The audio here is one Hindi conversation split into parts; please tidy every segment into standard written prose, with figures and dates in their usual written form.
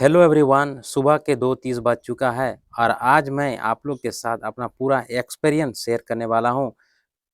हेलो एवरीवन, सुबह के 2:30 बज चुका है और आज मैं आप लोग के साथ अपना पूरा एक्सपीरियंस शेयर करने वाला हूं।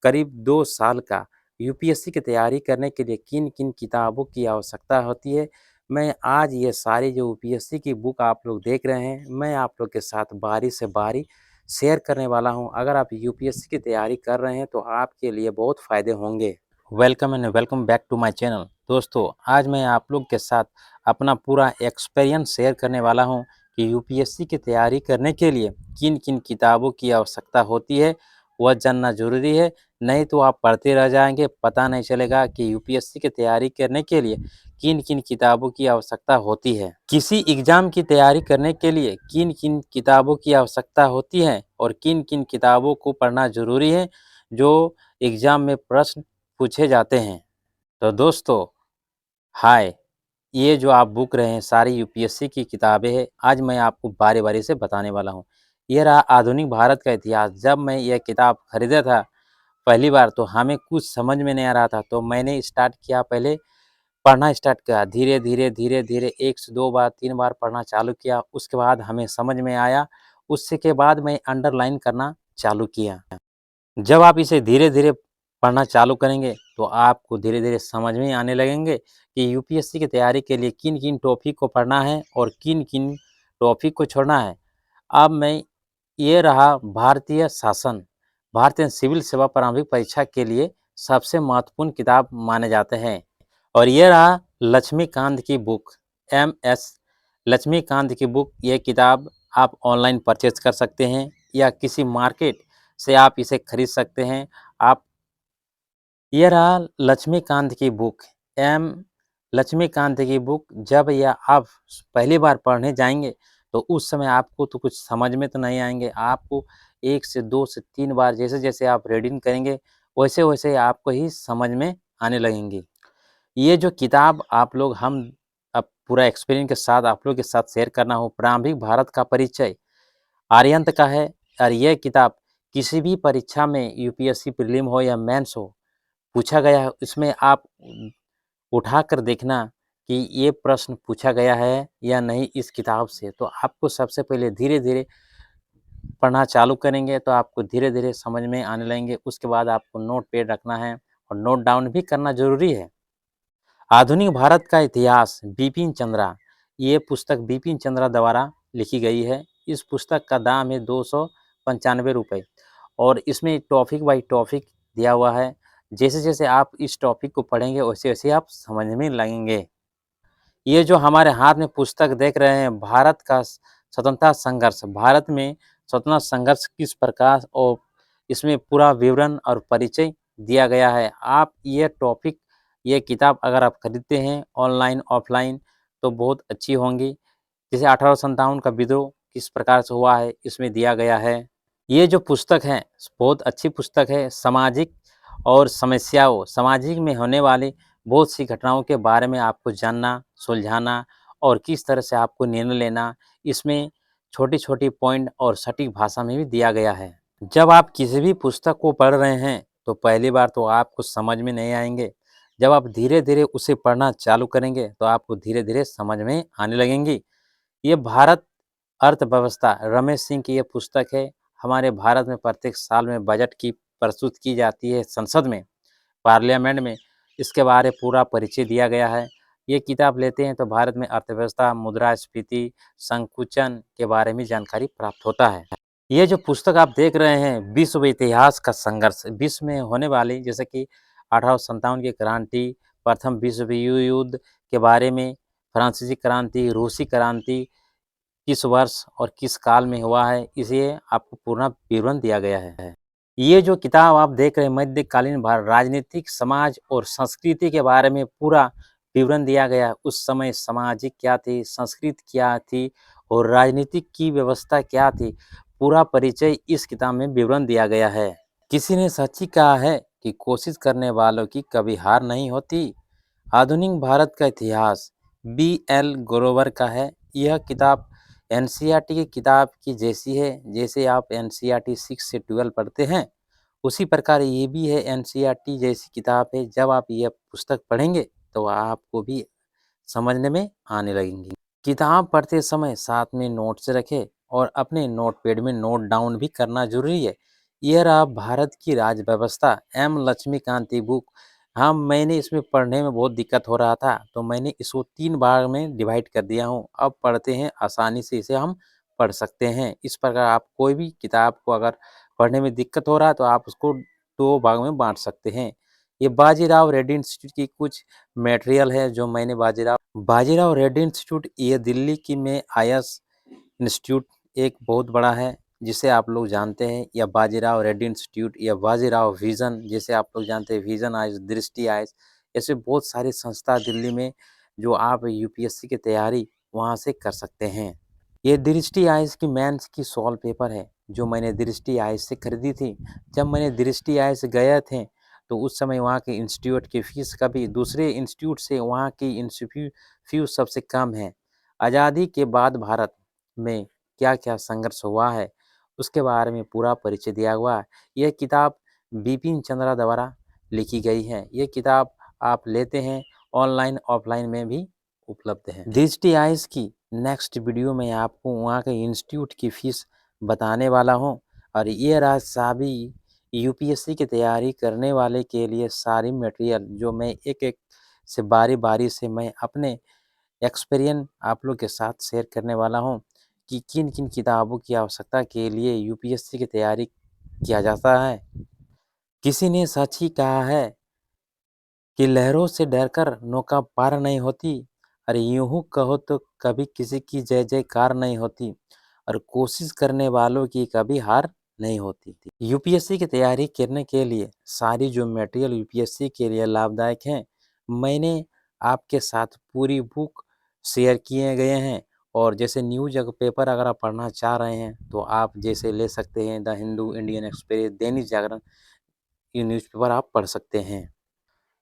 करीब 2 साल का यूपीएससी की तैयारी करने के लिए किन-किन किताबों की आवश्यकता होती है। मैं आज ये सारी जो यूपीएससी की बुक आप लोग देख रहे हैं, मैं आप लोग के साथ बारी से बारी शेयर करने वाला हूं। अगर आप यूपीएससी की तैयारी कर रहे हैं तो आपके लिए बहुत फ़ायदे होंगे। Welcome and welcome back to my channel. दोस्तों, आज मैं आप लोग के साथ अपना पूरा एक्सपीरियंस शेयर करने वाला हूं कि यूपीएससी की तैयारी करने के लिए किन-किन किताबों की आवश्यकता होती है, वह जानना ज़रूरी है। नहीं तो आप पढ़ते रह जाएंगे, पता नहीं चलेगा कि यूपीएससी की तैयारी करने के लिए किन-किन किताबों की आवश्यकता होती है। किसी एग्ज़ाम की तैयारी करने के लिए किन-किन किताबों की आवश्यकता होती है और किन-किन किताबों को पढ़ना ज़रूरी है, जो एग्ज़ाम में प्रश्न पूछे जाते हैं। तो दोस्तों, हाय, ये जो आप बुक रहे हैं सारी यूपीएससी की किताबें हैं। आज मैं आपको बारी-बारी से बताने वाला हूँ। ये रहा आधुनिक भारत का इतिहास। जब मैं यह किताब खरीदा था पहली बार तो हमें कुछ समझ में नहीं आ रहा था, तो मैंने स्टार्ट किया, पहले पढ़ना स्टार्ट किया। धीरे-धीरे, धीरे-धीरे 1 से 2 बार 3 बार पढ़ना चालू किया। उसके बाद हमें समझ में आया। उससे के बाद मैं अंडरलाइन करना चालू किया। जब आप इसे धीरे-धीरे पढ़ना चालू करेंगे, तो आपको धीरे-धीरे समझ में आने लगेंगे कि यूपीएससी की तैयारी के लिए किन-किन टॉपिक को पढ़ना है और किन-किन टॉपिक को छोड़ना है। अब मैं ये रहा भारतीय शासन, भारतीय सिविल सेवा प्रारंभिक परीक्षा के लिए सबसे महत्वपूर्ण किताब माने जाते हैं। और ये रहा लक्ष्मीकांत की बुक, एमएस लक्ष्मीकांत की बुक। ये किताब आप ऑनलाइन परचेज़ कर सकते हैं या किसी मार्केट से आप इसे खरीद सकते हैं। आप ये रहा लक्ष्मीकांत की बुक, एम लक्ष्मीकांत की बुक। जब यह आप पहली बार पढ़ने जाएँगे, तो उस समय आपको तो कुछ समझ में तो नहीं आएँगे। आपको 1 से 2 से 3 बार जैसे-जैसे आप रीडिंग करेंगे, वैसे-वैसे आपको ही समझ में आने लगेंगी। ये जो किताब आप लोग हम अब पूरा एक्सपीरियंस के साथ आप लोग के साथ शेयर करना हो, प्रारंभिक भारत का परिचय आर्यंत का है। और यह किताब किसी भी परीक्षा में यूपीएससी प्रीलिम हो या मेंस हो, पूछा गया है। इसमें आप उठाकर देखना कि ये प्रश्न पूछा गया है या नहीं इस किताब से। तो आपको सबसे पहले धीरे-धीरे पढ़ना चालू करेंगे, तो आपको धीरे-धीरे समझ में आने लगेंगे। उसके बाद आपको नोट पैड रखना है और नोट डाउन भी करना ज़रूरी है। आधुनिक भारत का इतिहास, बिपिन चंद्रा। ये पुस्तक बिपिन चंद्रा द्वारा लिखी गई है। इस पुस्तक का दाम है ₹295 और इसमें टॉपिक बाय टॉपिक दिया हुआ है। जैसे-जैसे आप इस टॉपिक को पढ़ेंगे, वैसे-वैसे आप समझने लगेंगे। ये जो हमारे हाथ में पुस्तक देख रहे हैं, भारत का स्वतंत्रता संघर्ष, भारत में स्वतंत्रता संघर्ष किस प्रकार, और इसमें पूरा विवरण और परिचय दिया गया है। आप ये टॉपिक, ये किताब अगर आप खरीदते हैं ऑनलाइन, ऑफलाइन, तो बहुत अच्छी होंगी। जैसे 1857 का विद्रोह किस प्रकार से हुआ है, इसमें दिया गया है। ये जो पुस्तक है, बहुत अच्छी पुस्तक है। सामाजिक और समस्याओं, समाजिक में होने वाली बहुत सी घटनाओं के बारे में आपको जानना, सुलझाना और किस तरह से आपको निर्णय लेना, इसमें छोटी-छोटी पॉइंट और सटीक भाषा में भी दिया गया है। जब आप किसी भी पुस्तक को पढ़ रहे हैं, तो पहली बार तो आपको समझ में नहीं आएँगे। जब आप धीरे-धीरे उसे पढ़ना चालू करेंगे, तो आपको धीरे-धीरे समझ में आने लगेंगी। ये भारत अर्थव्यवस्था, रमेश सिंह की ये पुस्तक है। हमारे भारत में प्रत्येक साल में बजट की प्रस्तुत की जाती है संसद में, पार्लियामेंट में। इसके बारे पूरा परिचय दिया गया है। ये किताब लेते हैं तो भारत में अर्थव्यवस्था, मुद्रास्फीति, संकुचन के बारे में जानकारी प्राप्त होता है। ये जो पुस्तक आप देख रहे हैं, विश्व इतिहास का संघर्ष, विश्व में होने वाली, जैसे कि 1857 की क्रांति, प्रथम विश्व युद्ध के बारे में, फ्रांसीसी क्रांति, रूसी क्रांति किस वर्ष और किस काल में हुआ है, इसे आपको पूर्ण विवरण दिया गया है। ये जो किताब आप देख रहे हैं, मध्यकालीन भारत, राजनीतिक, समाज और संस्कृति के बारे में पूरा विवरण दिया गया है। उस समय सामाजिक क्या थी, संस्कृति क्या थी और राजनीतिक की व्यवस्था क्या थी, पूरा परिचय इस किताब में विवरण दिया गया है। किसी ने सच ही कहा है कि कोशिश करने वालों की कभी हार नहीं होती। आधुनिक भारत का इतिहास बी.एल. ग्रोवर का है। यह किताब एनसीईआरटी की किताब की जैसी है। जैसे आप एनसीईआरटी 6 से 12 पढ़ते हैं, उसी प्रकार ये भी है, एनसीईआरटी जैसी किताब है। जब आप यह पुस्तक पढ़ेंगे, तो आपको भी समझने में आने लगेंगी। किताब पढ़ते समय साथ में नोट्स रखें और अपने नोटपैड में नोट डाउन भी करना जरूरी है। यह रहा भारत की राज व्यवस्था एम लक्ष्मीकांत बुक। हाँ, मैंने इसमें पढ़ने में बहुत दिक्कत हो रहा था, तो मैंने इसको 3 भाग में डिवाइड कर दिया हूँ। अब पढ़ते हैं, आसानी से इसे हम पढ़ सकते हैं। इस प्रकार आप कोई भी किताब को अगर पढ़ने में दिक्कत हो रहा है तो आप उसको 2 भाग में बाँट सकते हैं। ये बाजीराव रेड्डी इंस्टीट्यूट की कुछ मटेरियल है जो मैंने बाजीराव रेड्डी इंस्टीट्यूट ये दिल्ली की में आईएएस इंस्टीट्यूट एक बहुत बड़ा है, जिसे आप लोग जानते हैं, या बाजीराव रेड्डी इंस्टीट्यूट या बाजीराव विजन जिसे आप लोग जानते हैं, विजन आइज, दृष्टि आइज, ऐसे बहुत सारी संस्था दिल्ली में जो आप यूपीएससी की तैयारी वहाँ से कर सकते हैं। ये दृष्टि आइज की मेंस की सॉल्व पेपर है जो मैंने दृष्टि आइज से खरीदी थी। जब मैंने दृष्टि आइज गए थे तो उस समय वहाँ के इंस्टीट्यूट की फीस कभी दूसरे इंस्टीट्यूट से वहाँ की फीस सबसे कम है। आज़ादी के बाद भारत में क्या-क्या संघर्ष हुआ है उसके बारे में पूरा परिचय दिया हुआ है। यह किताब बिपिन चंद्रा द्वारा लिखी गई है। ये किताब आप लेते हैं ऑनलाइन ऑफलाइन में भी उपलब्ध है। दृष्टि आइज की नेक्स्ट वीडियो में आपको वहाँ के इंस्टीट्यूट की फीस बताने वाला हूँ। और ये रहा सभी यूपीएससी की तैयारी करने वाले के लिए सारी मटेरियल जो मैं एक-एक से बारी-बारी से मैं अपने एक्सपीरियंस आप लोग के साथ शेयर करने वाला हूँ कि किन-किन किताबों की आवश्यकता के लिए यूपीएससी की तैयारी किया जाता है। किसी ने सच ही कहा है कि लहरों से डरकर नौका पार नहीं होती। अरे यूं कहो तो कभी किसी की जय जयकार नहीं होती और कोशिश करने वालों की कभी हार नहीं होती थी। यूपीएससी की तैयारी करने के लिए सारी जो मटेरियल यूपीएससी के लिए लाभदायक हैं, मैंने आपके साथ पूरी बुक शेयर किए गए हैं। और जैसे न्यूज अगर पेपर अगर आप पढ़ना चाह रहे हैं तो आप जैसे ले सकते हैं the Hindu, Indian express, Dainik Jagran, ये न्यूज़पेपर आप पढ़ सकते हैं।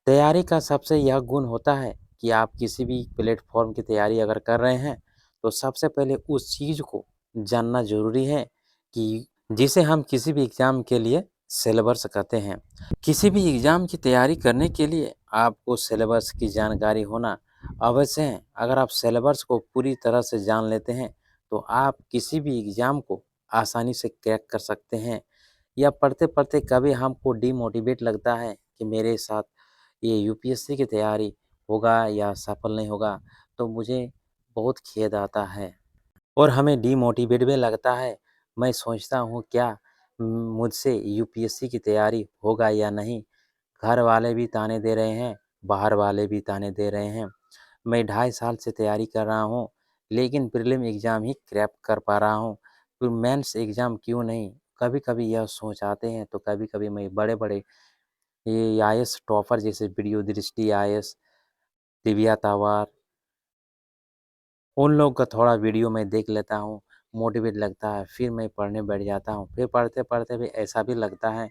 तैयारी का सबसे यह गुण होता है कि आप किसी भी प्लेटफॉर्म की तैयारी अगर कर रहे हैं तो सबसे पहले उस चीज़ को जानना ज़रूरी है कि जिसे हम किसी भी एग्ज़ाम के लिए सिलेबस कहते हैं। किसी भी एग्ज़ाम की तैयारी करने के लिए आपको सिलेबस की जानकारी होना अवश्य है। अगर आप सिलेबस को पूरी तरह से जान लेते हैं तो आप किसी भी एग्ज़ाम को आसानी से क्रैक कर सकते हैं। या पढ़ते-पढ़ते कभी हमको डिमोटिवेट लगता है कि मेरे साथ ये यूपीएससी की तैयारी होगा या सफल नहीं होगा, तो मुझे बहुत खेद आता है और हमें डिमोटिवेट भी लगता है। मैं सोचता हूँ क्या मुझसे यूपीएससी की तैयारी होगा या नहीं? घर वाले भी ताने दे रहे हैं, बाहर वाले भी ताने दे रहे हैं। मैं 2.5 साल से तैयारी कर रहा हूँ, लेकिन प्रीलिम एग्ज़ाम ही क्रैक कर पा रहा हूँ, फिर मेंस एग्ज़ाम क्यों नहीं? कभी-कभी यह सोच आते हैं, तो कभी-कभी मैं बड़े-बड़े ये आईएएस टॉपर जैसे वीडियो दृष्टि आईएएस, दिव्या तंवर, उन लोग का थोड़ा वीडियो मैं देख लेता हूँ, मोटिवेट लगता है, फिर मैं पढ़ने बैठ जाता हूँ। फिर पढ़ते-पढ़ते भी ऐसा भी लगता है,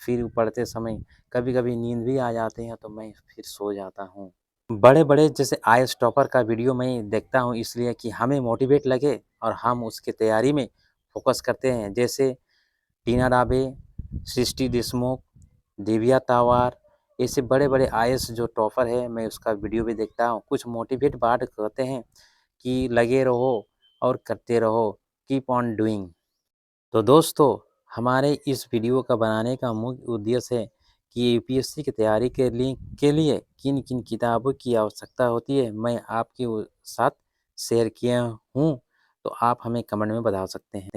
फिर पढ़ते समय कभी-कभी नींद भी आ जाती है, तो मैं फिर सो जाता हूँ। बड़े-बड़े जैसे आईएएस टॉपर का वीडियो मैं देखता हूँ इसलिए कि हमें मोटिवेट लगे और हम उसकी तैयारी में फ़ोकस करते हैं। जैसे टीना डाबे, सृष्टि देशमुख, दिव्या तंवर, ऐसे बड़े-बड़े आईएएस जो टॉपर है, मैं उसका वीडियो भी देखता हूँ। कुछ मोटिवेट बात कहते हैं कि लगे रहो और करते रहो, कीप ऑन डूइंग। तो दोस्तों, हमारे इस वीडियो का बनाने का मुख्य उद्देश्य है कि यूपीएससी की तैयारी के लिए किन-किन किताबों की आवश्यकता होती है, मैं आपके साथ शेयर किया हूँ, तो आप हमें कमेंट में बता सकते हैं।